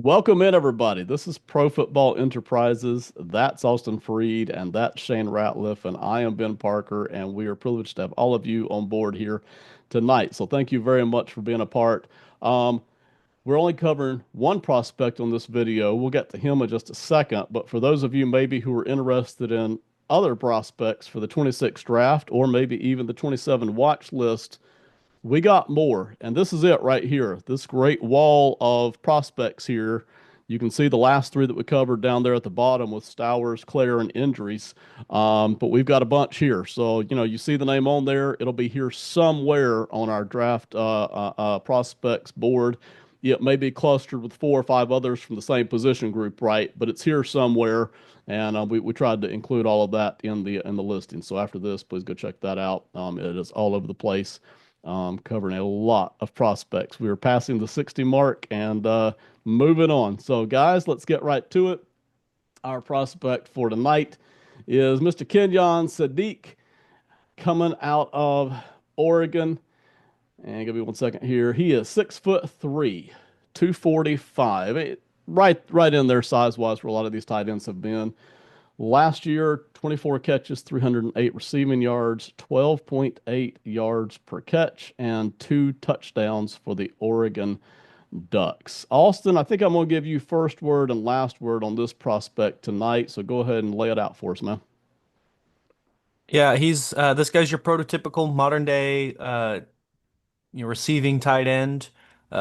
Welcome in, everybody. This is Pro Football Enterprises. That's Austin Freed, and that's Shane Ratliff, and I am Ben Parker, and we are privileged to have all of you on board here tonight. So thank you very much for being a part. Um, we're only covering one prospect on this video. We'll get to him in just a second, but for those of you maybe who are interested in other prospects for the 26 draft or maybe even the 27 watch list, we got more, and this is it right here. This great wall of prospects here. You can see the last three that we covered down there at the bottom with Stowers, Claire, and injuries. But we've got a bunch here. So, you see the name on there. It'll be here somewhere on our draft prospects board. It may be clustered with four or five others from the same position group, right? But it's here somewhere. And we tried to include all of that in the listing. So after this, please go check that out. It is all over the place, covering a lot of prospects. We were passing the 60 mark and moving on. So, guys, let's get right to it. Our prospect for tonight is Mr. Kenyon Sadiq, coming out of Oregon. And give me one second here. He is 6'3", 245. Right in there size wise where a lot of these tight ends have been. Last year, 24 catches, 308 receiving yards, 12.8 yards per catch, and two touchdowns for the Oregon Ducks. Austin, I think I'm going to give you first word and last word on this prospect tonight. So go ahead and lay it out for us, man. Yeah, he's this guy's your prototypical modern day receiving tight end,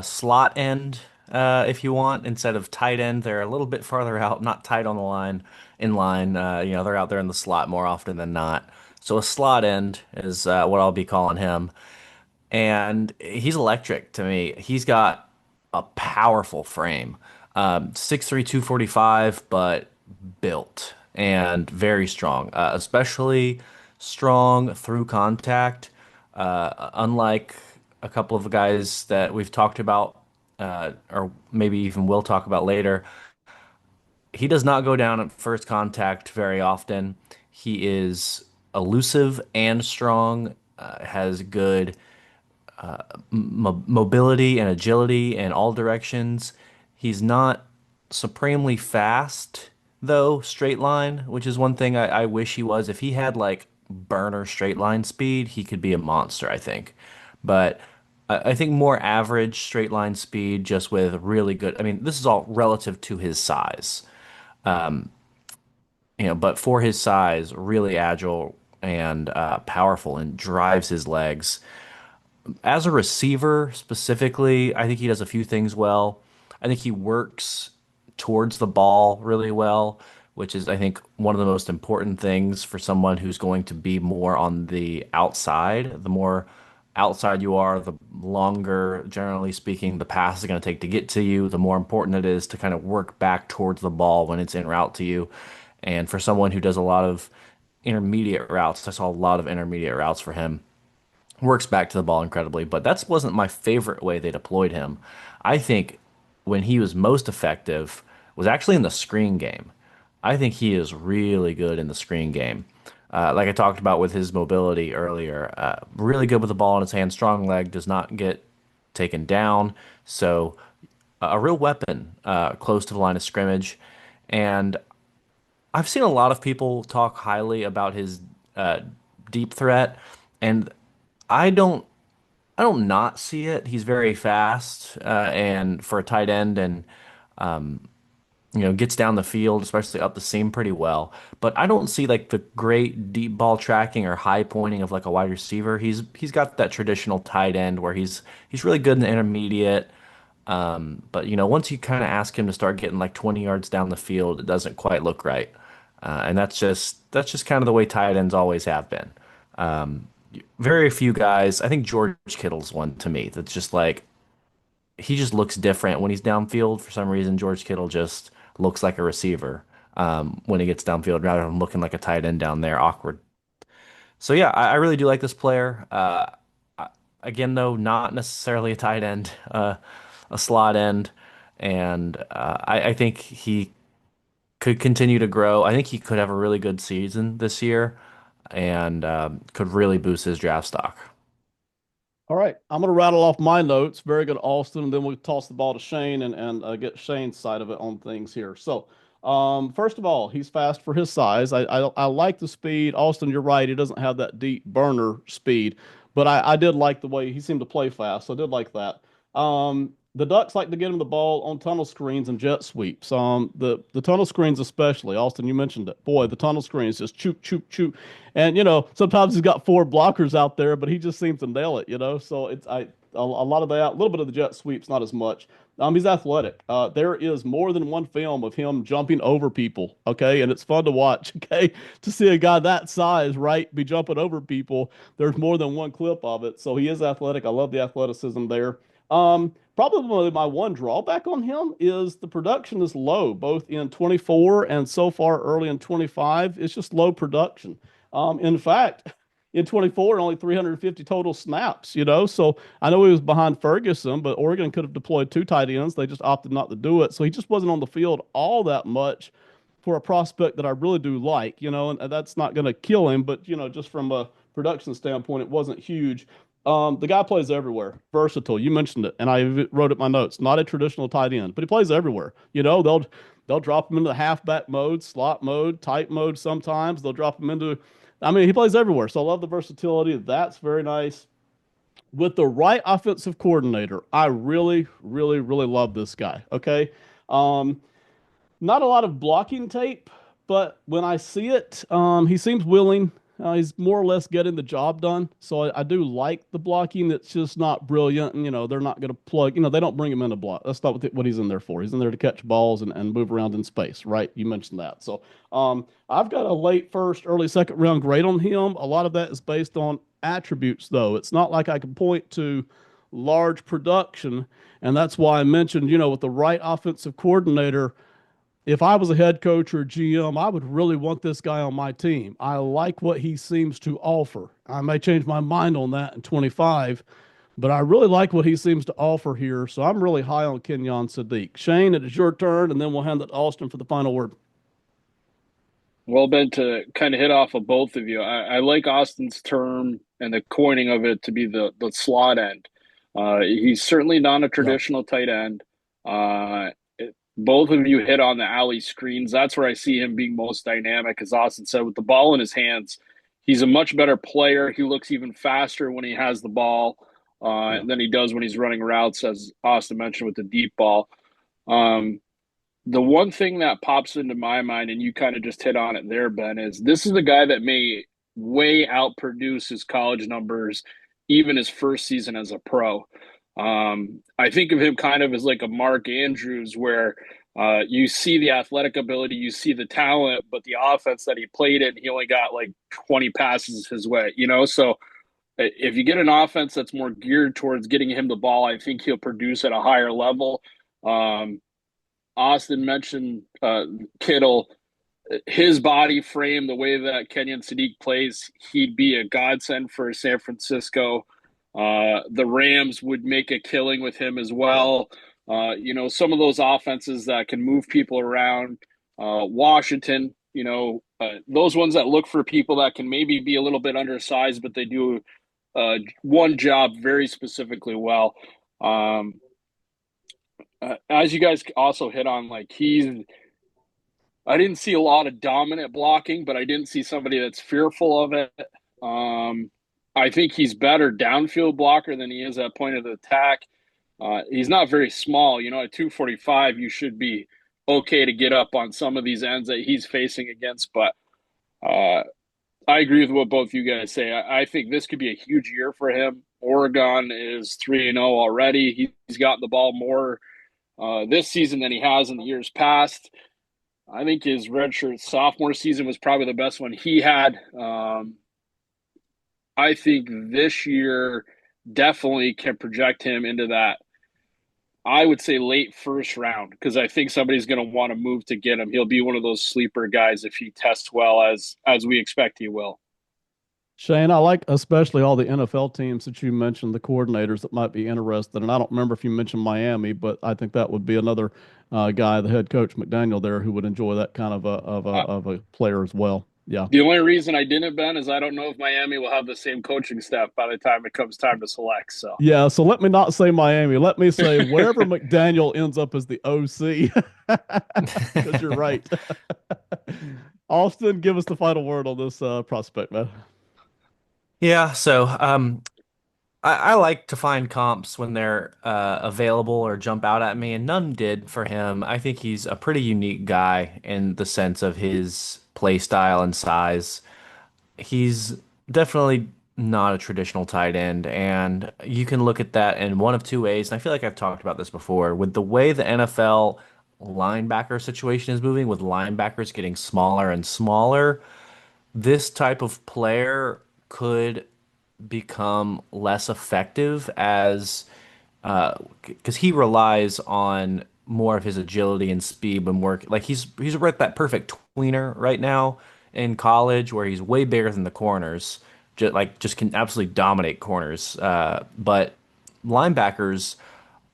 slot end, if you want. Instead of tight end, they're a little bit farther out, not tight on the line, in line. They're out there in the slot more often than not. So a slot end is what I'll be calling him, and he's electric to me. He's got a powerful frame, 6'3", 245, but built and very strong, especially strong through contact. Unlike a couple of guys that we've talked about, or maybe even will talk about later, he does not go down at first contact very often. He is elusive and strong, has good mobility and agility in all directions. He's not supremely fast, though, straight line, which is one thing I wish he was. If he had like burner straight line speed, he could be a monster, I think. But I think more average straight line speed, just with really good. I mean, this is all relative to his size, but for his size, really agile and powerful and drives his legs. As a receiver specifically, I think he does a few things well. I think he works towards the ball really well, which is, I think, one of the most important things for someone who's going to be more on the outside. The more outside you are, the longer, generally speaking, the pass is going to take to get to you, the more important it is to kind of work back towards the ball when it's en route to you. And for someone who does a lot of intermediate routes, I saw a lot of intermediate routes for him, works back to the ball incredibly, but that wasn't my favorite way they deployed him. I think when he was most effective was actually in the screen game. I think he is really good in the screen game. Like I talked about with his mobility earlier, really good with the ball in his hand, strong leg, does not get taken down. So a real weapon close to the line of scrimmage. And I've seen a lot of people talk highly about his uh, deep threat, and I don't I don't not see it. He's very fast, and for a tight end, and gets down the field, especially up the seam pretty well. But I don't see like the great deep ball tracking or high pointing of like a wide receiver. He's got that traditional tight end where he's really good in the intermediate. But once you kind of ask him to start getting like 20 yards down the field, it doesn't quite look right. And that's just kind of the way tight ends always have been. Very few guys. I think George Kittle's one to me that's just like he just looks different when he's downfield. For some reason, George Kittle just looks like a receiver when he gets downfield rather than looking like a tight end down there, awkward. So yeah, I really do like this player. Again, though, not necessarily a tight end, a slot end, and I think he could continue to grow. I think he could have a really good season this year and could really boost his draft stock. All right, I'm going to rattle off my notes. Very good, Austin, and then we'll toss the ball to Shane and get Shane's side of it on things here. So, first of all, he's fast for his size. I like the speed. Austin, you're right. He doesn't have that deep burner speed, but I did like the way he seemed to play fast. So I did like that. The Ducks like to get him the ball on tunnel screens and jet sweeps. The tunnel screens especially. Austin, you mentioned it. Boy, the tunnel screens just choop choop choop. And sometimes he's got four blockers out there, but he just seems to nail it. So a lot of that, a little bit of the jet sweeps, not as much. He's athletic. There is more than one film of him jumping over people. Okay, and it's fun to watch. Okay, to see a guy that size, right, be jumping over people. There's more than one clip of it. So he is athletic. I love the athleticism there. Probably my one drawback on him is the production is low, both in 24 and so far early in 25. It's just low production. In fact, in 24, only 350 total snaps, So I know he was behind Ferguson, but Oregon could have deployed two tight ends. They just opted not to do it. So he just wasn't on the field all that much for a prospect that I really do like, and that's not going to kill him, but, just from a production standpoint, it wasn't huge. The guy plays everywhere, versatile. You mentioned it, and I wrote it in my notes. Not a traditional tight end, but he plays everywhere. They'll drop him into the halfback mode, slot mode, tight mode. Sometimes they'll drop him into. I mean, he plays everywhere. So I love the versatility. That's very nice. With the right offensive coordinator, I really, really, really love this guy. Okay. Um, Not a lot of blocking tape, but when I see it, he seems willing. He's more or less getting the job done. So I do like the blocking. It's just not brilliant. And, they're not going to plug, they don't bring him in to block. That's not what he's in there for. He's in there to catch balls and move around in space, right? You mentioned that. So I've got a late first, early second round grade on him. A lot of that is based on attributes, though. It's not like I can point to large production. And that's why I mentioned, with the right offensive coordinator, if I was a head coach or GM, I would really want this guy on my team. I like what he seems to offer. I may change my mind on that in 25, but I really like what he seems to offer here. So I'm really high on Kenyon Sadiq. Shane, it is your turn, and then we'll hand it to Austin for the final word. Well, Ben, to kind of hit off of both of you, I like Austin's term and the coining of it to be the slot end. He's certainly not a Yeah. traditional tight end. Uh, Both of you hit on the alley screens. That's where I see him being most dynamic, as Austin said, with the ball in his hands. He's a much better player. He looks even faster when he has the ball Yeah. than he does when he's running routes, as Austin mentioned with the deep ball. Um, the one thing that pops into my mind, and you kind of just hit on it there, Ben, is this is the guy that may way outproduce his college numbers, even his first season as a pro. I think of him kind of as like a Mark Andrews, where you see the athletic ability, you see the talent, but the offense that he played in, he only got like 20 passes his way. So if you get an offense that's more geared towards getting him the ball, I think he'll produce at a higher level. Um, Austin mentioned Kittle, his body frame, the way that Kenyon Sadiq plays, he'd be a godsend for San Francisco. The Rams would make a killing with him as well. Some of those offenses that can move people around. Washington, those ones that look for people that can maybe be a little bit undersized, but they do one job very specifically well. Um, as you guys also hit on, like I didn't see a lot of dominant blocking, but I didn't see somebody that's fearful of it. Um, I think he's better downfield blocker than he is at point of attack. He's not very small. At 245, you should be okay to get up on some of these ends that he's facing against. But I agree with what both you guys say. I think this could be a huge year for him. Oregon is 3-0 already. He's gotten the ball more this season than he has in the years past. I think his redshirt sophomore season was probably the best one he had. I think this year definitely can project him into that, I would say, late first round, because I think somebody's going to want to move to get him. He'll be one of those sleeper guys if he tests well, as we expect he will. Shane, I like especially all the NFL teams that you mentioned, the coordinators that might be interested. And I don't remember if you mentioned Miami, but I think that would be another guy, the head coach McDaniel there, who would enjoy that kind of a Uh, player as well. Yeah. The only reason I didn't, Ben, is I don't know if Miami will have the same coaching staff by the time it comes time to select. So, Yeah, so let me not say Miami. Let me say wherever McDaniel ends up as the OC, because you're right. Austin, give us the final word on this prospect, man. Yeah, so I like to find comps when they're available or jump out at me, and none did for him. I think he's a pretty unique guy in the sense of his play style and size. He's definitely not a traditional tight end, and you can look at that in one of two ways. And I feel like I've talked about this before. With the way the NFL linebacker situation is moving, with linebackers getting smaller and smaller, this type of player could become less effective as because he relies on more of his agility and speed when work. Like he's at that perfect tweener right now in college where he's way bigger than the corners. Just can absolutely dominate corners. But linebackers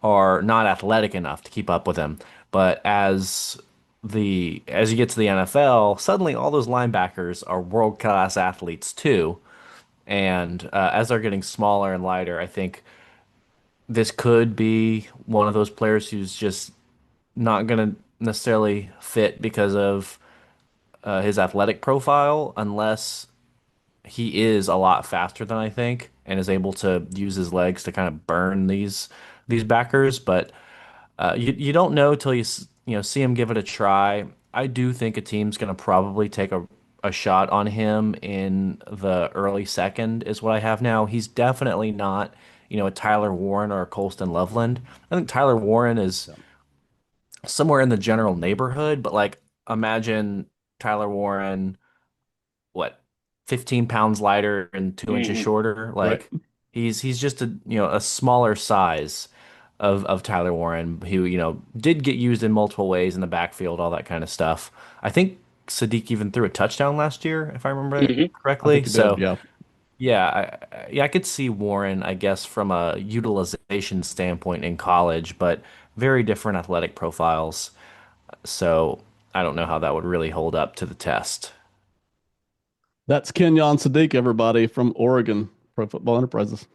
are not athletic enough to keep up with him. But as you get to the NFL, suddenly all those linebackers are world class athletes too. And as they're getting smaller and lighter, I think this could be one of those players who's just not going to necessarily fit because of his athletic profile, unless he is a lot faster than I think and is able to use his legs to kind of burn these backers. But you don't know till see him give it a try. I do think a team's going to probably take a shot on him in the early second is what I have now. He's definitely not, a Tyler Warren or a Colston Loveland. I think Tyler Warren is Yeah. somewhere in the general neighborhood, but like imagine Tyler Warren what 15 pounds lighter and 2 inches mhm. shorter. Right. Like he's just a smaller size of Tyler Warren, who did get used in multiple ways in the backfield, all that kind of stuff. I think Sadiq even threw a touchdown last year, if I remember that Mhm. I think correctly. he did. So Yeah. yeah, I could see Warren, I guess, from a utilization standpoint in college, but very different athletic profiles. So I don't know how that would really hold up to the test. That's Kenyon Sadiq, everybody from Oregon Pro Football Enterprises.